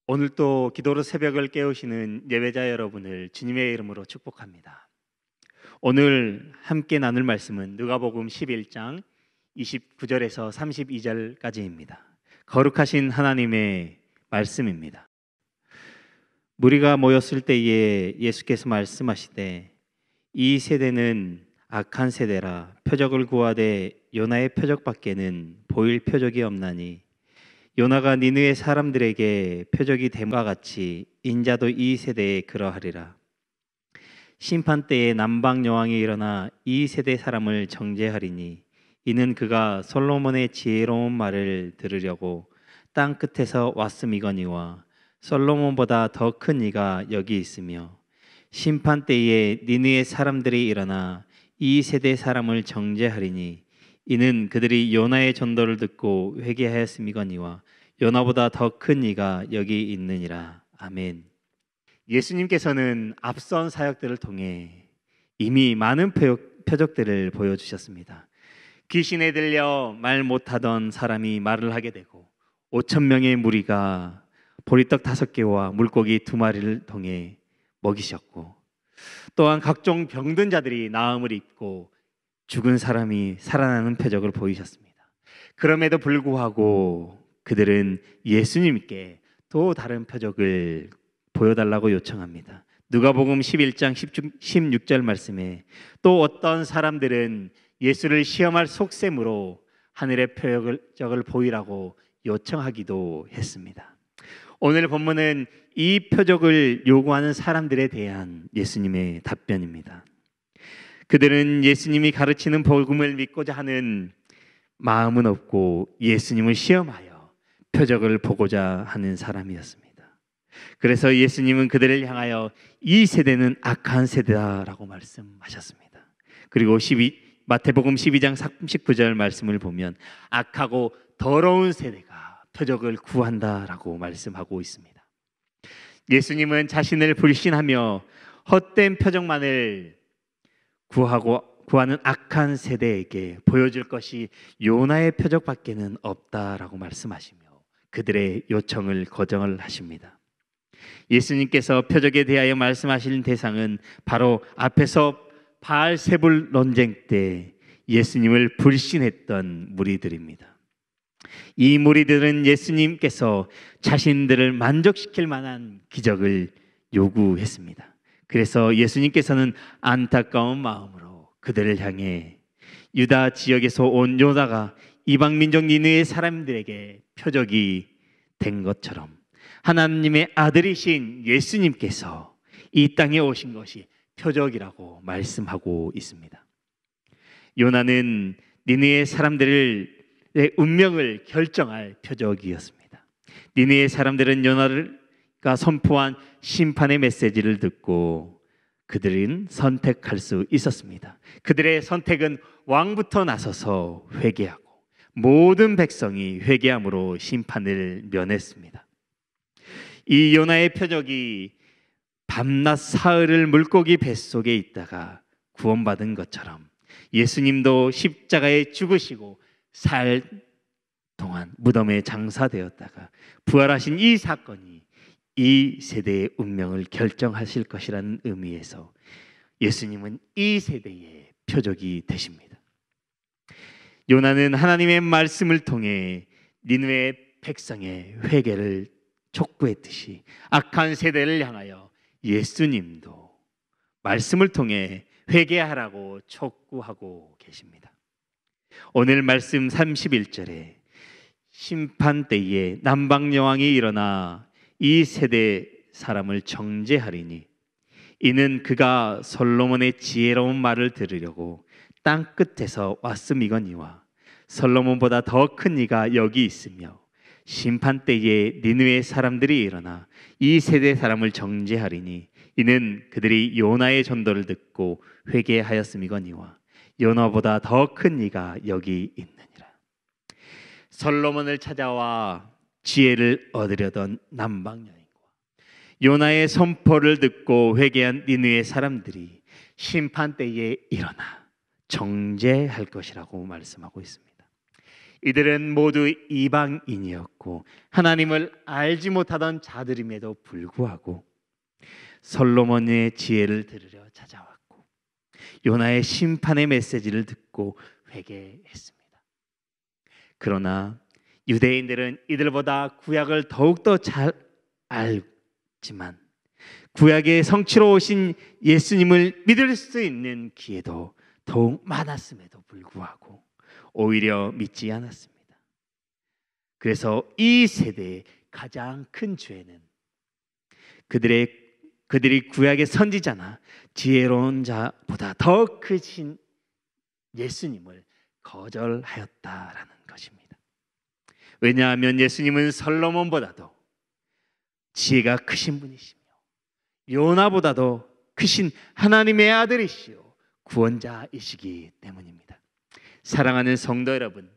오늘 또 기도로 새벽을 깨우시는 예배자 여러분을 주님의 이름으로 축복합니다. 오늘 함께 나눌 말씀은 누가복음 11장 29절에서 32절까지입니다. 거룩하신 하나님의 말씀입니다. 무리가 모였을 때에 예수께서 말씀하시되 이 세대는 악한 세대라 표적을 구하되 요나의 표적밖에는 보일 표적이 없나니 요나가 니느웨 사람들에게 표적이 됨과 같이 인자도 이 세대에 그러하리라. 심판 때에 남방 여왕이 일어나 이 세대 사람을 정죄하리니 이는 그가 솔로몬의 지혜로운 말을 들으려고 땅 끝에서 왔음이거니와 솔로몬보다 더 큰 이가 여기 있으며 심판 때에 니느웨 사람들이 일어나 이 세대 사람을 정죄하리니 이는 그들이 요나의 전도를 듣고 회개하였음이거니와 요나보다 더 큰 이가 여기 있느니라. 아멘. 예수님께서는 앞선 사역들을 통해 이미 많은 표적들을 보여주셨습니다. 귀신에 들려 말 못하던 사람이 말을 하게 되고 5천 명의 무리가 보리떡 5개와 물고기 2마리를 통해 먹이셨고, 또한 각종 병든 자들이 나음을 입고 죽은 사람이 살아나는 표적을 보이셨습니다. 그럼에도 불구하고 그들은 예수님께 또 다른 표적을 보여달라고 요청합니다. 누가복음 11장 16절 말씀에 또 어떤 사람들은 예수를 시험할 속셈으로 하늘의 표적을 보이라고 요청하기도 했습니다. 오늘 본문은 이 표적을 요구하는 사람들에 대한 예수님의 답변입니다. 그들은 예수님이 가르치는 복음을 믿고자 하는 마음은 없고 예수님을 시험하여 표적을 보고자 하는 사람이었습니다. 그래서 예수님은 그들을 향하여 이 세대는 악한 세대다라고 말씀하셨습니다. 그리고 마태복음 12장 39절 말씀을 보면 악하고 더러운 세대가 표적을 구한다라고 말씀하고 있습니다. 예수님은 자신을 불신하며 헛된 표적만을 구하는 악한 세대에게 보여줄 것이 요나의 표적밖에는 없다라고 말씀하시며 그들의 요청을 거절을 하십니다. 예수님께서 표적에 대하여 말씀하시는 대상은 바로 앞에서 바알세불 논쟁 때 예수님을 불신했던 무리들입니다. 이 무리들은 예수님께서 자신들을 만족시킬 만한 기적을 요구했습니다. 그래서 예수님께서는 안타까운 마음으로 그들을 향해 유다 지역에서 온 요나가 이방 민족 니느웨 사람들에게 표적이 된 것처럼 하나님의 아들이신 예수님께서 이 땅에 오신 것이 표적이라고 말씀하고 있습니다. 요나는 니느웨 사람들의 운명을 결정할 표적이었습니다. 니느웨 사람들은 요나가 선포한 심판의 메시지를 듣고 그들은 선택할 수 있었습니다. 그들의 선택은 왕부터 나서서 회개하고 모든 백성이 회개함으로 심판을 면했습니다. 이 요나의 표적이 밤낮 사흘을 물고기 뱃속에 있다가 구원받은 것처럼 예수님도 십자가에 죽으시고 살 동안 무덤에 장사되었다가 부활하신 이 사건이 이 세대의 운명을 결정하실 것이라는 의미에서 예수님은 이 세대의 표적이 되십니다. 요나는 하나님의 말씀을 통해 니느웨 백성의 회개를 촉구했듯이 악한 세대를 향하여 예수님도 말씀을 통해 회개하라고 촉구하고 계십니다. 오늘 말씀 31절에 심판 때에 남방 여왕이 일어나 이 세대 사람을 정죄하리니 이는 그가 솔로몬의 지혜로운 말을 들으려고 땅 끝에서 왔음이거니와 솔로몬보다 더 큰 이가 여기 있으며 심판 때에 니느웨 사람들이 일어나 이 세대 사람을 정죄하리니 이는 그들이 요나의 전도를 듣고 회개하였음이거니와 요나보다 더 큰 이가 여기 있느니라. 솔로몬을 찾아와 지혜를 얻으려던 남방 여인과 요나의 선포를 듣고 회개한 니느웨 사람들이 심판 때에 일어나 정죄할 것이라고 말씀하고 있습니다. 이들은 모두 이방인이었고 하나님을 알지 못하던 자들임에도 불구하고 솔로몬의 지혜를 들으려 찾아왔고 요나의 심판의 메시지를 듣고 회개했습니다. 그러나 유대인들은 이들보다 구약을 더욱더 잘 알지만 구약의 성취로 오신 예수님을 믿을 수 있는 기회도 더욱 많았음에도 불구하고 오히려 믿지 않았습니다. 그래서 이 세대의 가장 큰 죄는 그들이 구약의 선지자나 지혜로운 자보다 더 크신 예수님을 거절하였다라는 것입니다. 왜냐하면 예수님은 솔로몬보다도 지혜가 크신 분이시며 요나보다도 크신 하나님의 아들이시요 구원자이시기 때문입니다. 사랑하는 성도 여러분,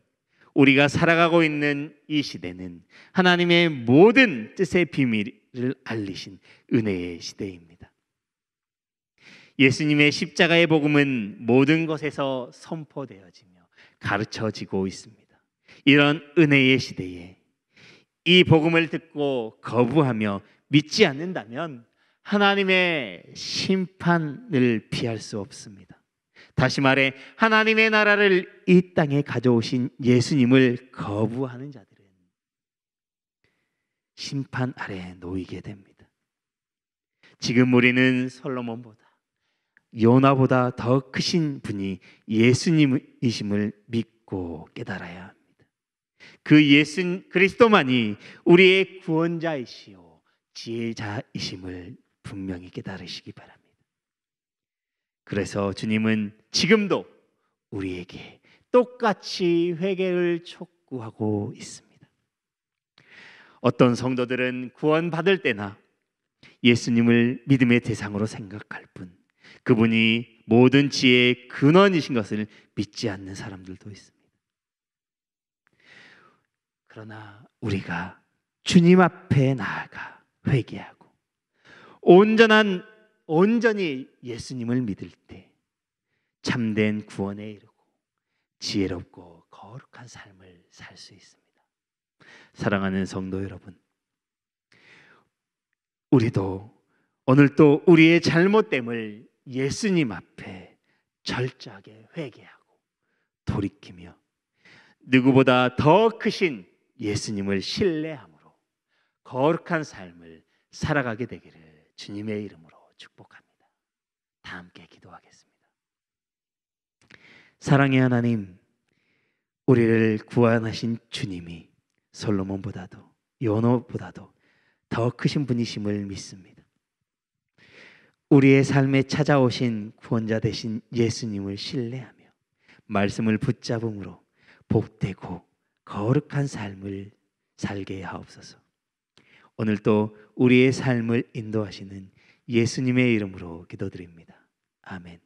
우리가 살아가고 있는 이 시대는 하나님의 모든 뜻의 비밀을 알리신 은혜의 시대입니다. 예수님의 십자가의 복음은 모든 곳에서 선포되어지며 가르쳐지고 있습니다. 이런 은혜의 시대에 이 복음을 듣고 거부하며 믿지 않는다면 하나님의 심판을 피할 수 없습니다. 다시 말해 하나님의 나라를 이 땅에 가져오신 예수님을 거부하는 자들은 심판 아래에 놓이게 됩니다. 지금 우리는 솔로몬보다 요나보다 더 크신 분이 예수님이심을 믿고 깨달아야 합니다. 그 예수 그리스도만이 우리의 구원자이시요 지혜자이심을 분명히 깨달으시기 바랍니다. 그래서 주님은 지금도 우리에게 똑같이 회개를 촉구하고 있습니다. 어떤 성도들은 구원받을 때나 예수님을 믿음의 대상으로 생각할 뿐 그분이 모든 지혜의 근원이신 것을 믿지 않는 사람들도 있습니다. 그러나 우리가 주님 앞에 나아가 회개하고 온전히 예수님을 믿을 때 참된 구원에 이르고 지혜롭고 거룩한 삶을 살 수 있습니다. 사랑하는 성도 여러분, 우리도 오늘도 우리의 잘못됨을 예수님 앞에 철저하게 회개하고 돌이키며 누구보다 더 크신 예수님을 신뢰함으로 거룩한 삶을 살아가게 되기를 주님의 이름으로 축복합니다. 다 함께 기도하겠습니다. 사랑의 하나님, 우리를 구원하신 주님이 솔로몬보다도 요나보다도 더 크신 분이심을 믿습니다. 우리의 삶에 찾아오신 구원자 되신 예수님을 신뢰하며 말씀을 붙잡음으로 복되고 거룩한 삶을 살게 하옵소서. 오늘도 우리의 삶을 인도하시는 예수님의 이름으로 기도드립니다. 아멘.